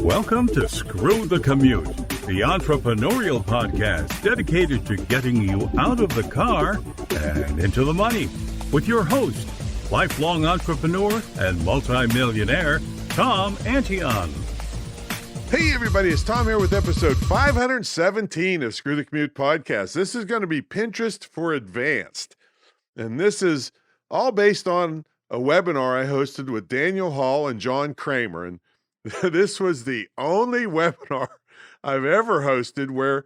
Welcome to Screw the Commute, the entrepreneurial podcast dedicated to getting you out of the car and into the money. With your host, lifelong entrepreneur and multimillionaire, Tom Antion. Hey everybody, it's Tom here with episode 517 of Screw the Commute podcast. This is going to be Pinterest for Advanced. And this is all based on a webinar I hosted with Daniel Hall and John Kramer. And this was the only webinar I've ever hosted where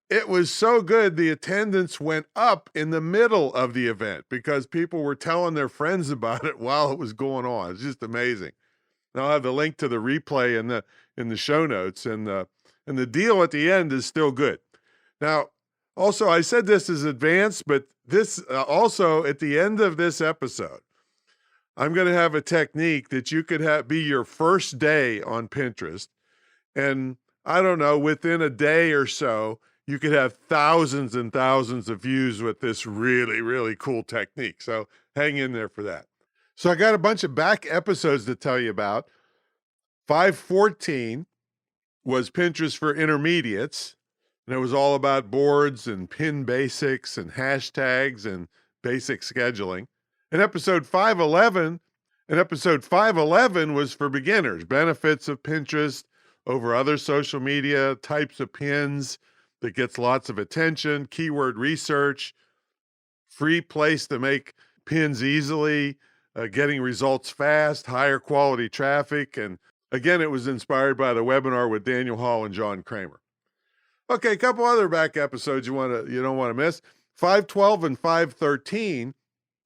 it was so good the attendance went up in the middle of the event because people were telling their friends about it while it was going on. It's just amazing. And I'll have the link to the replay in the show notes, and the deal at the end is still good. Now, also I said this is advanced, but this also at the end of this episode, I'm going to have a technique that you could be your first day on Pinterest. And I don't know, within a day or so, you could have thousands and thousands of views with this really, really cool technique. So hang in there for that. So I got a bunch of back episodes to tell you about. 514 was Pinterest for Intermediates. And it was all about boards and pin basics and hashtags and basic scheduling. And episode 511 was for beginners, benefits of Pinterest over other social media, types of pins that gets lots of attention, keyword research, free place to make pins easily, getting results fast, higher quality traffic. And again, it was inspired by the webinar with Daniel Hall and John Kramer. Okay, a couple other back episodes you don't want to miss. 512 and 513.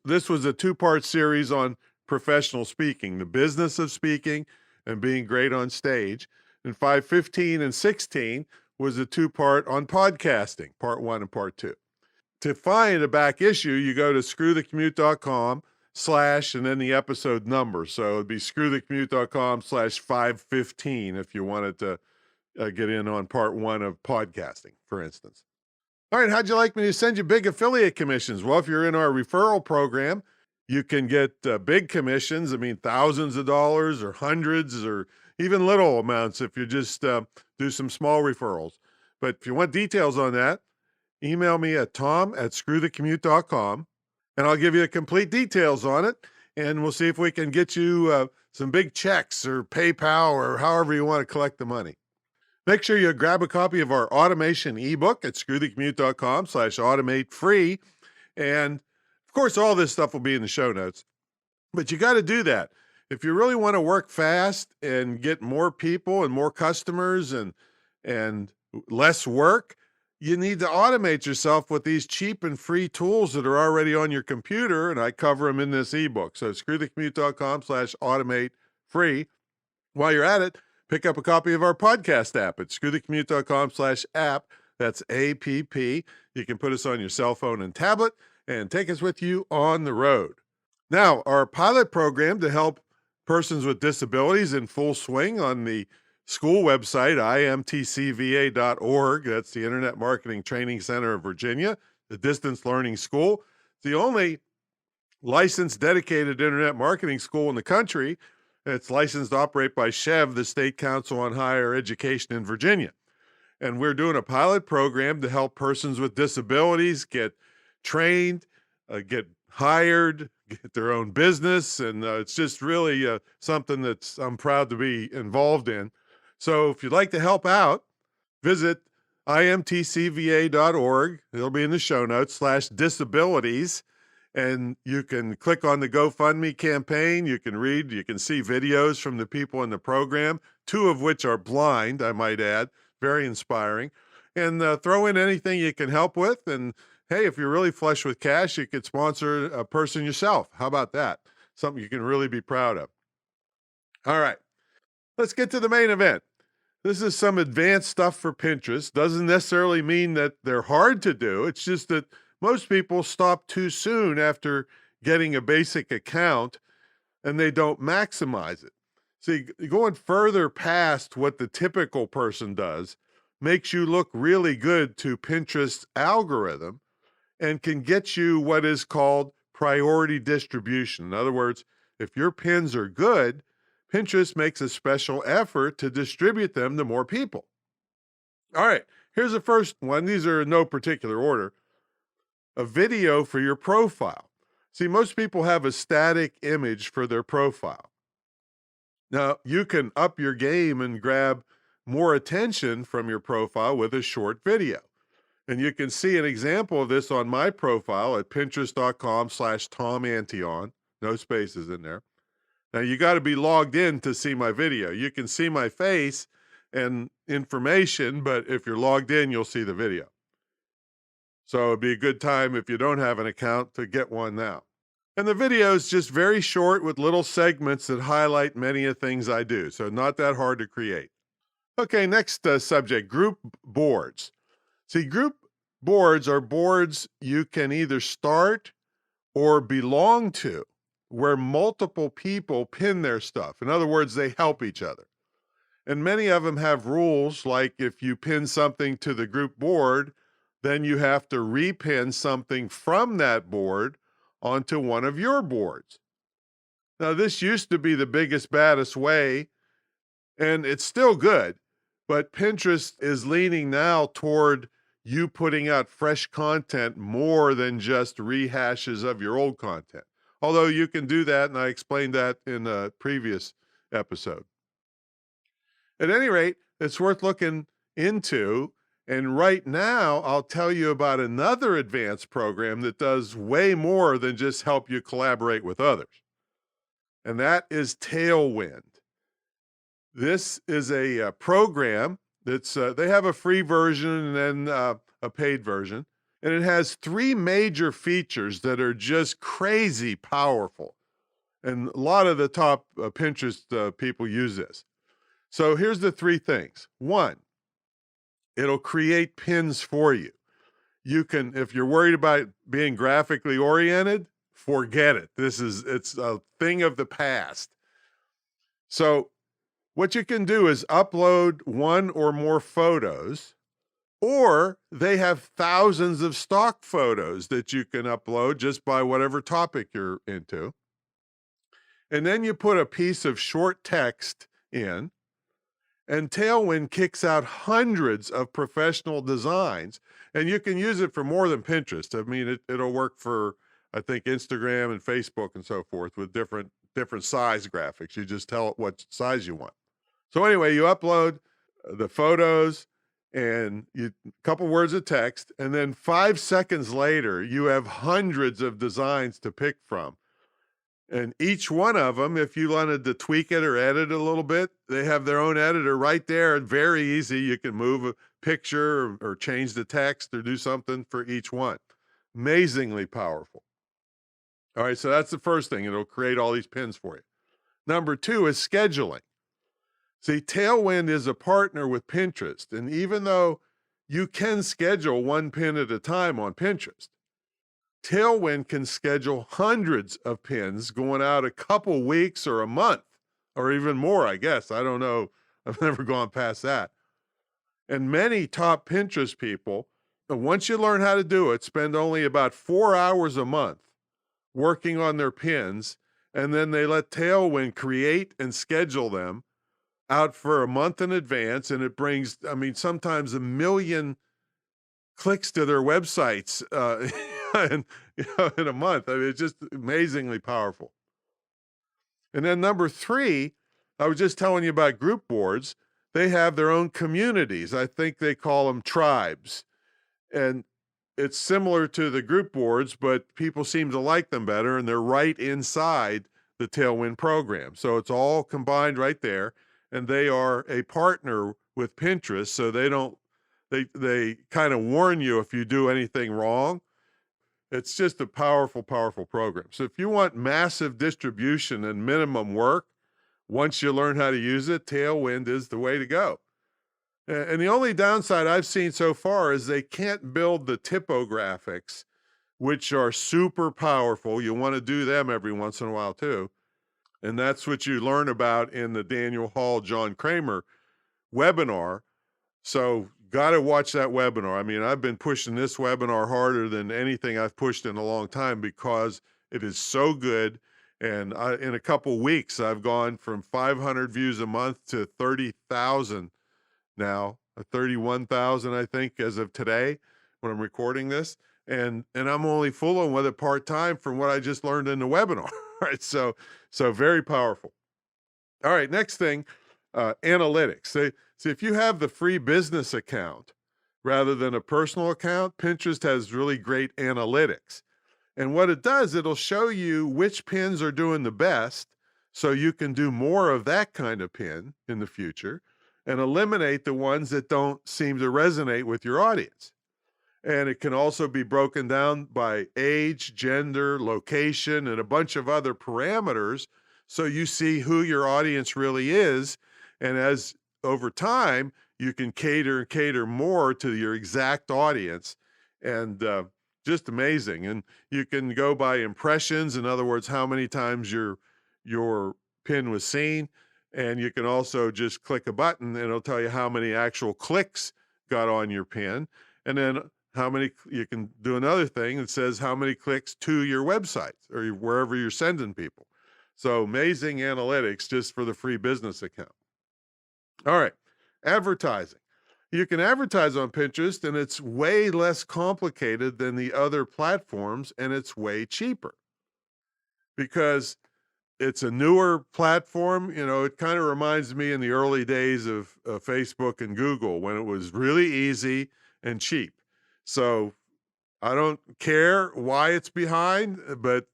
This was a two-part series on professional speaking, the business of speaking and being great on stage. And 515 and 16 was a two-part on podcasting, part one and part two. To find a back issue, you go to screwthecommute.com/ and then the episode number. So it'd be screwthecommute.com/515 if you wanted to get in on part one of podcasting, for instance. All right, how'd you like me to send you big affiliate commissions? Well, if you're in our referral program, you can get big commissions. I mean, thousands of dollars or hundreds or even little amounts if you just do some small referrals. But if you want details on that, email me at tom@screwthecommute.com, and I'll give you complete details on it, and we'll see if we can get you some big checks or PayPal or however you want to collect the money. Make sure you grab a copy of our automation ebook at screwthecommute.com/automate free. And of course, all this stuff will be in the show notes, but you got to do that. If you really want to work fast and get more people and more customers and less work, you need to automate yourself with these cheap and free tools that are already on your computer. And I cover them in this ebook. So screwthecommute.com/automate free. While you're at it, pick up a copy of our podcast app at screwthecommute.com/app. That's APP. You can put us on your cell phone and tablet and take us with you on the road. Now, our pilot program to help persons with disabilities in full swing on the school website, imtcva.org. That's the Internet Marketing Training Center of Virginia, the distance learning school. It's the only licensed dedicated internet marketing school in the country. It's licensed to operate by SHEV, the State Council on Higher Education in Virginia. And we're doing a pilot program to help persons with disabilities get trained, get hired, get their own business. And it's just really something I'm proud to be involved in. So if you'd like to help out, visit imtcva.org. It'll be in the show notes /disabilities. And you can click on the GoFundMe campaign. You can read, you can see videos from the people in the program, two of which are blind, I might add, very inspiring. And throw in anything you can help with. And hey, if you're really flush with cash, you could sponsor a person yourself. How about that? Something you can really be proud of. All right, let's get to the main event. This is some advanced stuff for Pinterest. Doesn't necessarily mean that they're hard to do. It's just that most people stop too soon after getting a basic account and they don't maximize it. See, going further past what the typical person does makes you look really good to Pinterest algorithm and can get you what is called priority distribution. In other words, if your pins are good, Pinterest makes a special effort to distribute them to more people. All right, here's the first one. These are in no particular order. A video for your profile. See, most people have a static image for their profile. Now, you can up your game and grab more attention from your profile with a short video. And you can see an example of this on my profile at pinterest.com/TomAntion. No spaces in there. Now, you got to be logged in to see my video. You can see my face and information, but if you're logged in, you'll see the video. So it'd be a good time if you don't have an account to get one now. And the video is just very short with little segments that highlight many of the things I do. So not that hard to create. Okay, next subject, group boards. See, group boards are boards you can either start or belong to, where multiple people pin their stuff. In other words, they help each other. And many of them have rules like if you pin something to the group board, then you have to repin something from that board onto one of your boards. Now, this used to be the biggest, baddest way, and it's still good, but Pinterest is leaning now toward you putting out fresh content more than just rehashes of your old content. Although you can do that, and I explained that in a previous episode. At any rate, it's worth looking into. And right now, I'll tell you about another advanced program that does way more than just help you collaborate with others. And that is Tailwind. This is a program that's, they have a free version and then a paid version. And it has three major features that are just crazy powerful. And a lot of the top Pinterest people use this. So here's the three things. One, it'll create pins for you. You can, if you're worried about being graphically oriented, forget it. It's a thing of the past. So what you can do is upload one or more photos, or they have thousands of stock photos that you can upload just by whatever topic you're into. And then you put a piece of short text in, and Tailwind kicks out hundreds of professional designs, and you can use it for more than Pinterest. I mean, it'll work for, I think, Instagram and Facebook and so forth with different size graphics. You just tell it what size you want. So anyway, you upload the photos and a couple words of text, and then 5 seconds later, you have hundreds of designs to pick from. And each one of them, if you wanted to tweak it or edit it a little bit, they have their own editor right there. Very easy. You can move a picture or change the text or do something for each one. Amazingly powerful. All right, so that's the first thing. It'll create all these pins for you. Number two is scheduling. See, Tailwind is a partner with Pinterest. And even though you can schedule one pin at a time on Pinterest, Tailwind can schedule hundreds of pins going out a couple weeks or a month or even more, I guess. I don't know. I've never gone past that. And many top Pinterest people, once you learn how to do it, spend only about 4 hours a month working on their pins, and then they let Tailwind create and schedule them out for a month in advance, and it brings, I mean, sometimes 1 million clicks to their websites in a month. I mean, it's just amazingly powerful. And then number three, I was just telling you about group boards. They have their own communities. I think they call them tribes. And it's similar to the group boards, but people seem to like them better, and they're right inside the Tailwind program. So it's all combined right there. And they are a partner with Pinterest, so they kind of warn you if you do anything wrong. It's just a powerful, powerful program. So if you want massive distribution and minimum work, once you learn how to use it, Tailwind is the way to go. And the only downside I've seen so far is they can't build the typographics, which are super powerful. You want to do them every once in a while too. And that's what you learn about in the Daniel Hall, John Kramer webinar. So got to watch that webinar. I mean, I've been pushing this webinar harder than anything I've pushed in a long time because it is so good. And in a couple weeks, I've gone from 500 views a month to 30,000 now, 31,000, I think, as of today when I'm recording this. And I'm only fooling with it part-time from what I just learned in the webinar. Right? So very powerful. All right, next thing, analytics. See, if you have the free business account rather than a personal account, Pinterest has really great analytics. And what it does, it'll show you which pins are doing the best so you can do more of that kind of pin in the future and eliminate the ones that don't seem to resonate with your audience. And it can also be broken down by age, gender, location, and a bunch of other parameters so you see who your audience really is. And as over time, you can cater more to your exact audience. And just amazing. And you can go by impressions, in other words, how many times your pin was seen. And you can also just click a button and it'll tell you how many actual clicks got on your pin. And then how many, you can do another thing that says how many clicks to your website or wherever you're sending people. So amazing analytics just for the free business account. All right, advertising. You can advertise on Pinterest and it's way less complicated than the other platforms and it's way cheaper because it's a newer platform. You know, it kind of reminds me in the early days of Facebook and Google when it was really easy and cheap. So I don't care why it's behind, but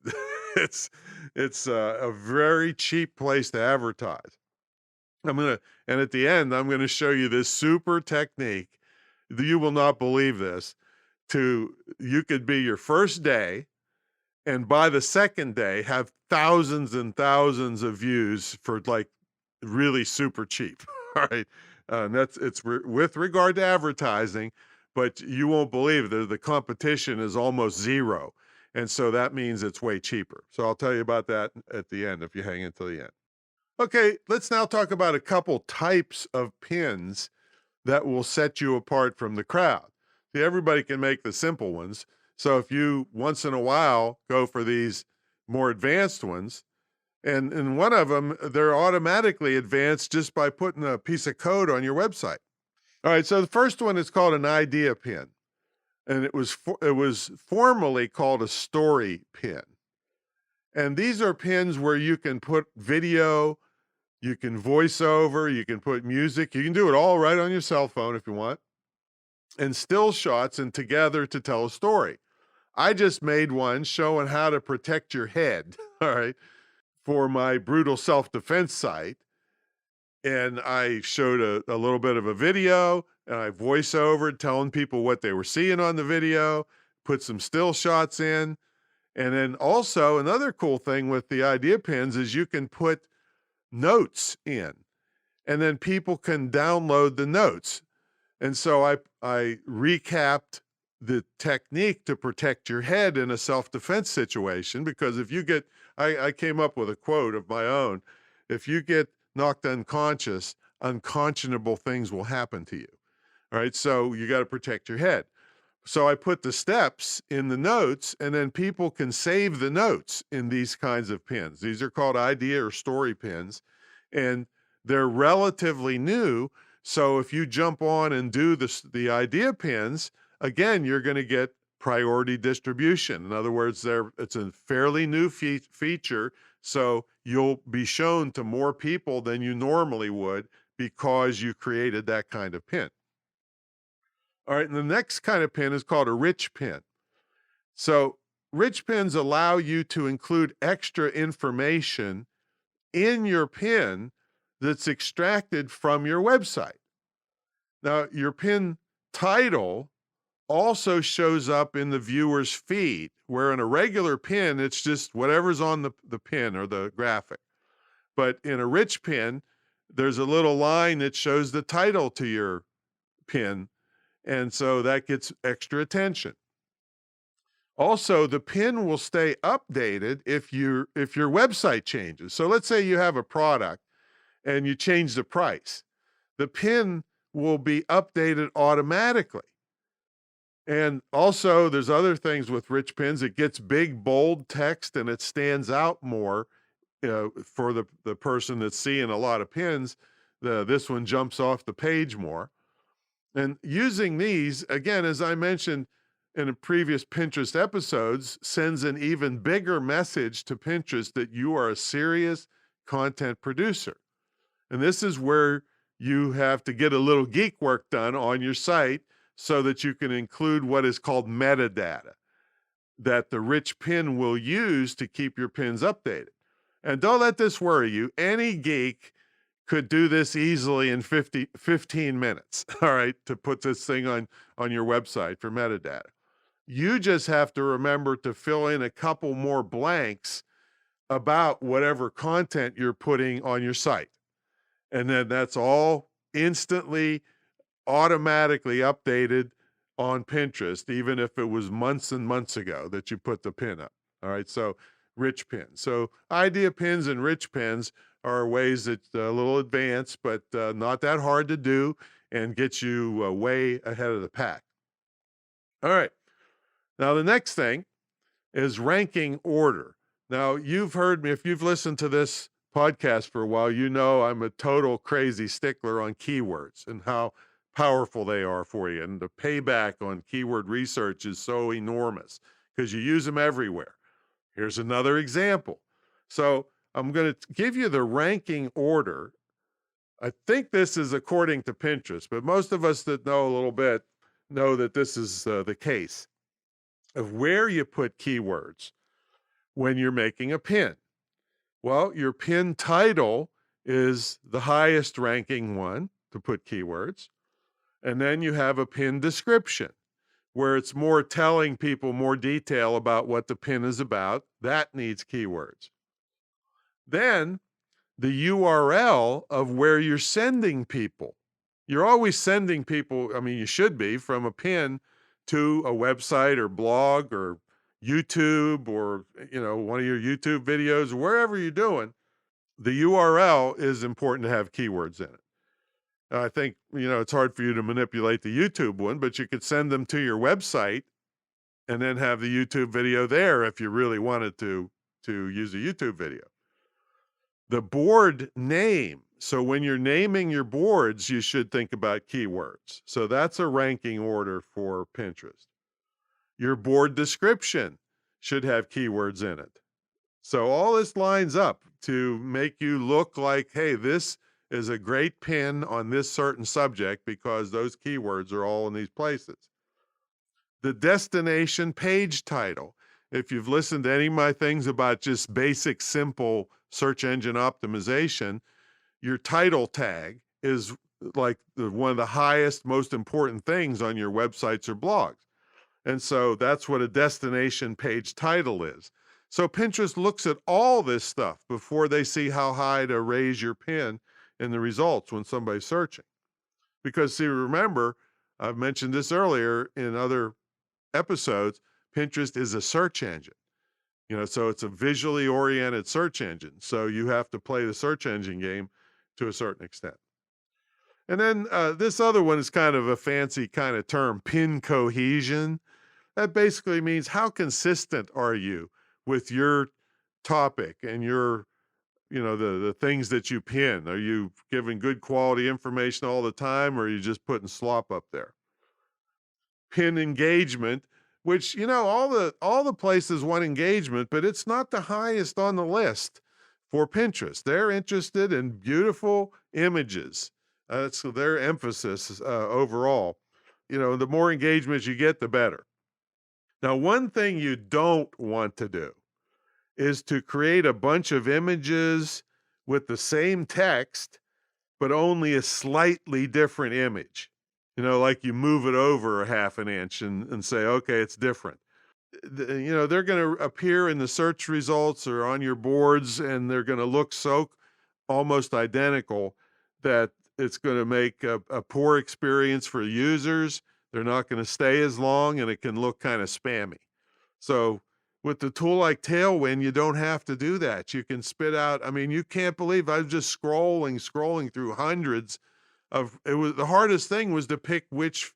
it's a very cheap place to advertise. And at the end, I'm gonna show you this super technique. You will not believe this. You could be your first day, and by the second day, have thousands and thousands of views for like really super cheap. All right, and with regard to advertising, but you won't believe that the competition is almost zero, and so that means it's way cheaper. So I'll tell you about that at the end if you hang until the end. Okay, let's now talk about a couple types of pins that will set you apart from the crowd. See, everybody can make the simple ones. So if you once in a while go for these more advanced ones, and in one of them, they're automatically advanced just by putting a piece of code on your website. All right, so the first one is called an idea pin, and it was formerly called a story pin. And these are pins where you can put video, you can voice over, you can put music, you can do it all right on your cell phone if you want, and still shots and together to tell a story. I just made one showing how to protect your head, all right, for my brutal self-defense site. And I showed a little bit of a video and I voice over telling people what they were seeing on the video, put some still shots in. And then also another cool thing with the idea pins is you can put notes in and then people can download the notes. And so I recapped the technique to protect your head in a self-defense situation, because if you get, I came up with a quote of my own, if you get knocked unconscious, unconscionable things will happen to you. All right, so you got to protect your head. So I put the steps in the notes, and then people can save the notes in these kinds of pins. These are called idea or story pins, and they're relatively new. So if you jump on and do the idea pins, again, you're going to get priority distribution. In other words, it's a fairly new feature, so you'll be shown to more people than you normally would because you created that kind of pin. All right, and the next kind of pin is called a rich pin. So rich pins allow you to include extra information in your pin that's extracted from your website. Now, your pin title also shows up in the viewer's feed, where in a regular pin, it's just whatever's on the pin or the graphic. But in a rich pin, there's a little line that shows the title to your pin, and so that gets extra attention. Also, the pin will stay updated if your website changes. So let's say you have a product and you change the price. The pin will be updated automatically. And also, there's other things with rich pins. It gets big, bold text and it stands out more for the person that's seeing a lot of pins. This one jumps off the page more. And using these, again, as I mentioned in a previous Pinterest episodes, sends an even bigger message to Pinterest that you are a serious content producer. And this is where you have to get a little geek work done on your site so that you can include what is called metadata that the rich pin will use to keep your pins updated. And don't let this worry you. Any geek could do this easily in 15 minutes, all right, to put this thing on your website for metadata. You just have to remember to fill in a couple more blanks about whatever content you're putting on your site. And then that's all instantly, automatically updated on Pinterest, even if it was months and months ago that you put the pin up. All right, so rich pins. So idea pins and rich pins are ways that a little advanced, but not that hard to do and get you way ahead of the pack. All right, now the next thing is ranking order. Now, you've heard me, if you've listened to this podcast for a while, you know I'm a total crazy stickler on keywords and how powerful they are for you. And the payback on keyword research is so enormous because you use them everywhere. Here's another example. So I'm going to give you the ranking order. I think this is according to Pinterest, but most of us that know a little bit know that this is the case of where you put keywords when you're making a pin. Well, your pin title is the highest ranking one to put keywords. And then you have a pin description where it's more telling people more detail about what the pin is about. That needs keywords. Then the URL of where you're sending people. You're always sending people, I mean, you should be, from a pin to a website or blog or YouTube or, one of your YouTube videos, wherever you're doing. The URL is important to have keywords in it. I think, it's hard for you to manipulate the YouTube one, but you could send them to your website and then have the YouTube video there if you really wanted to use a YouTube video. The board name. So when you're naming your boards, you should think about keywords. So that's a ranking order for Pinterest. Your board description should have keywords in it. So all this lines up to make you look like, hey, this is a great pin on this certain subject because those keywords are all in these places. The destination page title. If you've listened to any of my things about just basic, simple search engine optimization, your title tag is like one of the highest, most important things on your websites or blogs. And so that's what a destination page title is. So Pinterest looks at all this stuff before they see how high to raise your pin in the results when somebody's searching. Because see, remember, I've mentioned this earlier in other episodes, Pinterest is a search engine. So it's a visually oriented search engine. So you have to play the search engine game to a certain extent. And then this other one is kind of a fancy kind of term, pin cohesion. That basically means how consistent are you with your topic and your, the things that you pin? Are you giving good quality information all the time, or are you just putting slop up there? Pin engagement, which, all the places want engagement, but it's not the highest on the list for Pinterest. They're interested in beautiful images. That's their emphasis overall. The more engagement you get, the better. Now, one thing you don't want to do is to create a bunch of images with the same text, but only a slightly different image. Like you move it over a half an inch and say, okay, it's different. They're going to appear in the search results or on your boards, and they're going to look so almost identical that it's going to make a poor experience for users. They're not going to stay as long, and it can look kind of spammy. So with the tool like Tailwind, you don't have to do that. You can spit out, you can't believe I was just scrolling through hundreds of, the hardest thing was to pick which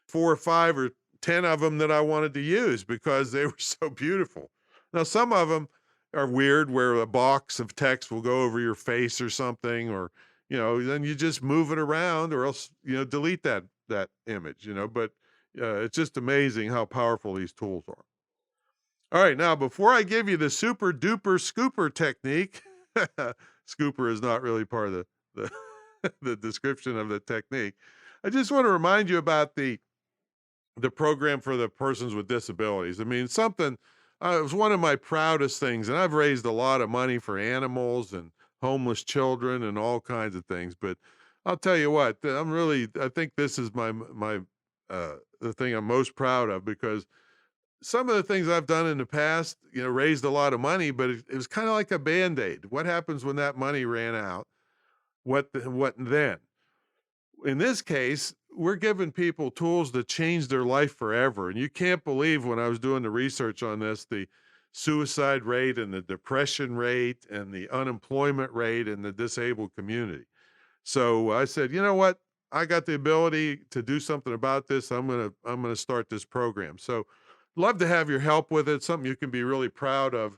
4 or 5 or 10 of them that I wanted to use because they were so beautiful. Now, some of them are weird where a box of text will go over your face or something, or, then you just move it around or else, delete that image, but it's just amazing how powerful these tools are. All right, now before I give you the super duper scooper technique, scooper is not really part of the the description of the technique. I just want to remind you about the program for the persons with disabilities. I mean, something it was one of my proudest things, and I've raised a lot of money for animals and homeless children and all kinds of things. But I'll tell you what, I think this is the thing I'm most proud of, because some of the things I've done in the past, raised a lot of money, but it was kind of like a Band-Aid. What happens when that money ran out? What then? In this case, we're giving people tools to change their life forever. And you can't believe, when I was doing the research on this, the suicide rate and the depression rate and the unemployment rate in the disabled community. So I said, you know what? I got the ability to do something about this. I'm gonna start this program. So love to have your help with it. Something you can be really proud of,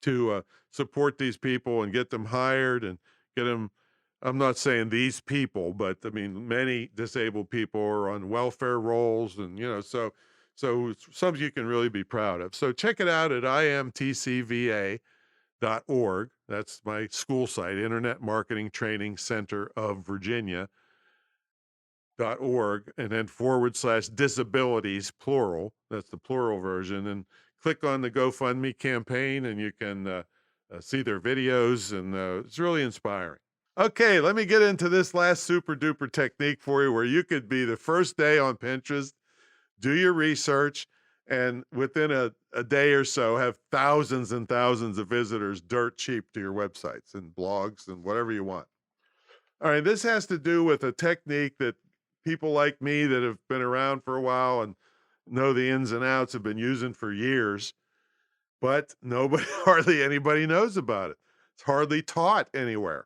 to support these people and get them hired and get them. I'm not saying these people, but I mean, many disabled people are on welfare rolls, and so it's something you can really be proud of. So check it out at imtcva.org. That's my school site, Internet Marketing Training Center of Virginia. .org, and then /disabilities, plural. That's the plural version. And click on the GoFundMe campaign, and you can see their videos, and it's really inspiring. Okay, let me get into this last super duper technique for you, where you could be the first day on Pinterest, do your research, and within a day or so have thousands and thousands of visitors dirt cheap to your websites and blogs and whatever you want. All right, this has to do with a technique that people like me that have been around for a while and know the ins and outs have been using for years, but hardly anybody knows about it. It's hardly taught anywhere.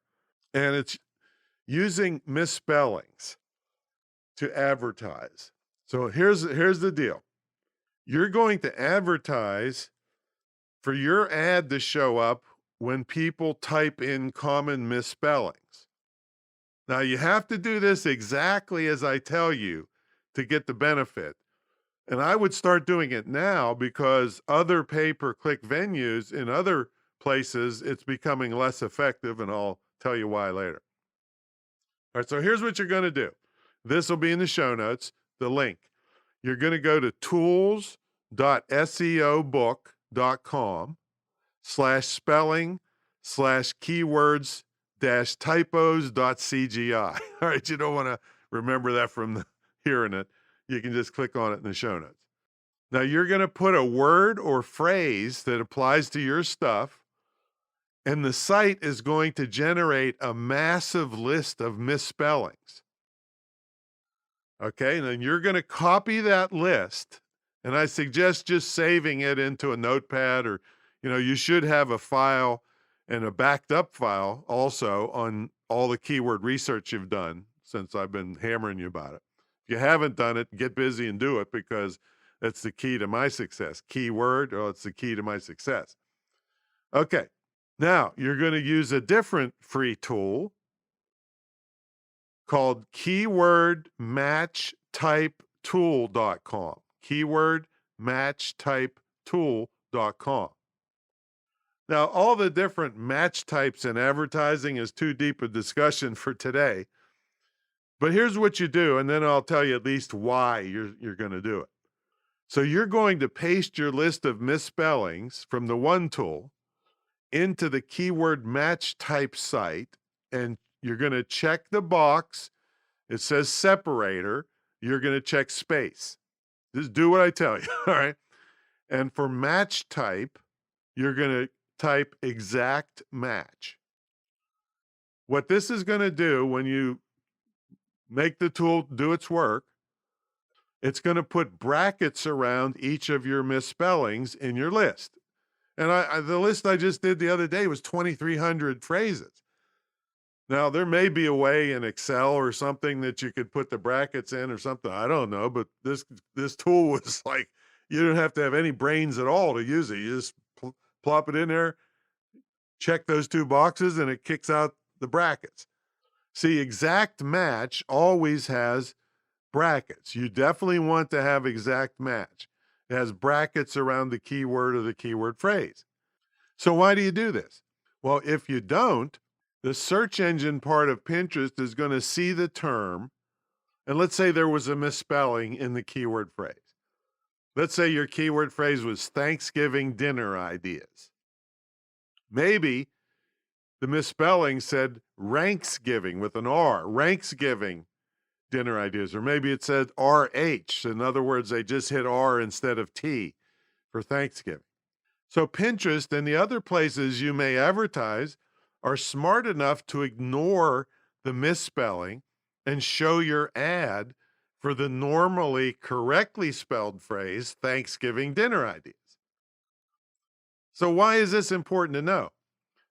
And it's using misspellings to advertise. So here's the deal. You're going to advertise for your ad to show up when people type in common misspellings. Now, you have to do this exactly as I tell you to get the benefit. And I would start doing it now, because other pay-per-click venues in other places, it's becoming less effective, and I'll tell you why later. All right, so here's what you're going to do. This will be in the show notes, the link. You're going to go to tools.seobook.com/spelling/keywords -typos.cgi. All right, you don't want to remember that from hearing it. You can just click on it in the show notes. Now, you're going to put a word or phrase that applies to your stuff, and the site is going to generate a massive list of misspellings. Okay, and then you're going to copy that list, and I suggest just saving it into a notepad, or, you should have a file and a backed up file also on all the keyword research you've done, since I've been hammering you about it. If you haven't done it, get busy and do it, because that's the key to my success. Keyword, it's the key to my success. Okay, now you're going to use a different free tool called keywordmatchtypetool.com. keywordmatchtypetool.com. Now, all the different match types in advertising is too deep a discussion for today. But here's what you do, and then I'll tell you at least why you're going to do it. So you're going to paste your list of misspellings from the one tool into the keyword match type site, and you're going to check the box. It says separator. You're going to check space. Just do what I tell you, all right? And for match type, you're going to type exact match. What this is going to do when you make the tool do its work, it's going to put brackets around each of your misspellings in your list. And the list I just did the other day was 2,300 phrases. Now, there may be a way in Excel or something that you could put the brackets in or something. I don't know, but this tool was like, you don't have to have any brains at all to use it. You just plop it in there, check those two boxes, and it kicks out the brackets. See, exact match always has brackets. You definitely want to have exact match. It has brackets around the keyword or the keyword phrase. So why do you do this? Well, if you don't, the search engine part of Pinterest is going to see the term, and let's say there was a misspelling in the keyword phrase. Let's say your keyword phrase was Thanksgiving dinner ideas. Maybe the misspelling said Ranksgiving with an R, Ranksgiving dinner ideas, or maybe it said RH. In other words, they just hit R instead of T for Thanksgiving. So Pinterest and the other places you may advertise are smart enough to ignore the misspelling and show your ad for the normally correctly spelled phrase, Thanksgiving dinner ideas. So why is this important to know?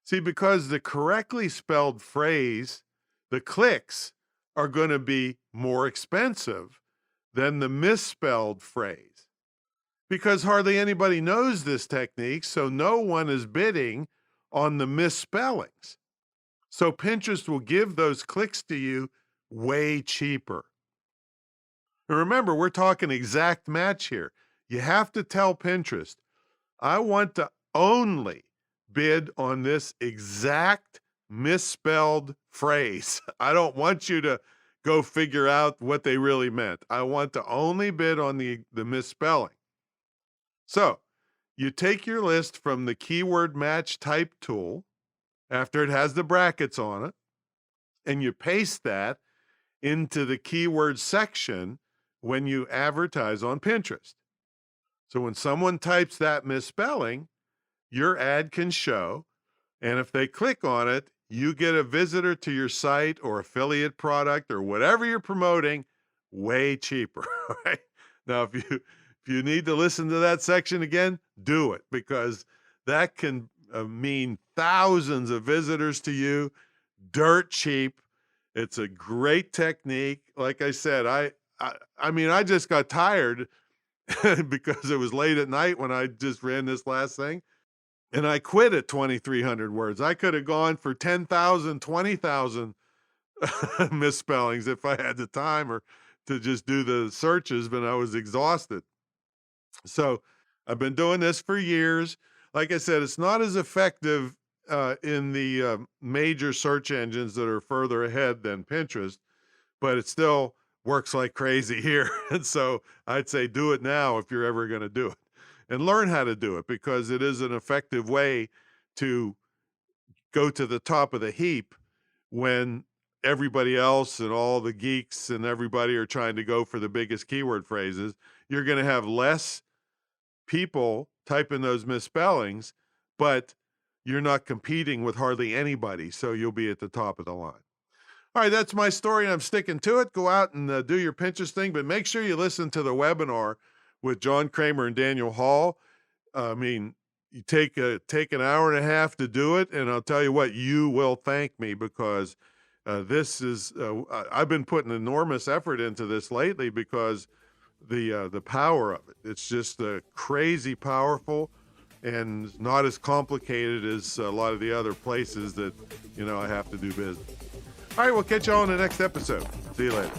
See, because the correctly spelled phrase, the clicks are going to be more expensive than the misspelled phrase, because hardly anybody knows this technique, so no one is bidding on the misspellings. So Pinterest will give those clicks to you way cheaper. And remember, we're talking exact match here. You have to tell Pinterest, I want to only bid on this exact misspelled phrase. I don't want you to go figure out what they really meant. I want to only bid on the misspelling. So you take your list from the keyword match type tool after it has the brackets on it, and you paste that into the keyword section when you advertise on Pinterest. So when someone types that misspelling, your ad can show, and if they click on it, you get a visitor to your site or affiliate product or whatever you're promoting way cheaper. Right? Now, if you need to listen to that section again, do it, because that can mean thousands of visitors to you, dirt cheap. It's a great technique. Like I said, I mean, I just got tired because it was late at night when I just ran this last thing. And I quit at 2,300 words. I could have gone for 10,000, 20,000 misspellings if I had the time or to just do the searches, but I was exhausted. So I've been doing this for years. Like I said, it's not as effective in the major search engines that are further ahead than Pinterest, but it still works like crazy here. And so I'd say do it now if you're ever going to do it. And learn how to do it, because it is an effective way to go to the top of the heap when everybody else and all the geeks and everybody are trying to go for the biggest keyword phrases. You're going to have less people typing those misspellings, but you're not competing with hardly anybody, so you'll be at the top of the line. All right, that's my story, and I'm sticking to it. Go out and do your Pinterest thing, but make sure you listen to the webinar with John Kramer and Daniel Hall. I mean, you take an hour and a half to do it, and I'll tell you what, you will thank me, because this is I've been putting enormous effort into this lately because the power of it. It's just crazy powerful and not as complicated as a lot of the other places that I have to do business. All right, we'll catch you all in the next episode. See you later.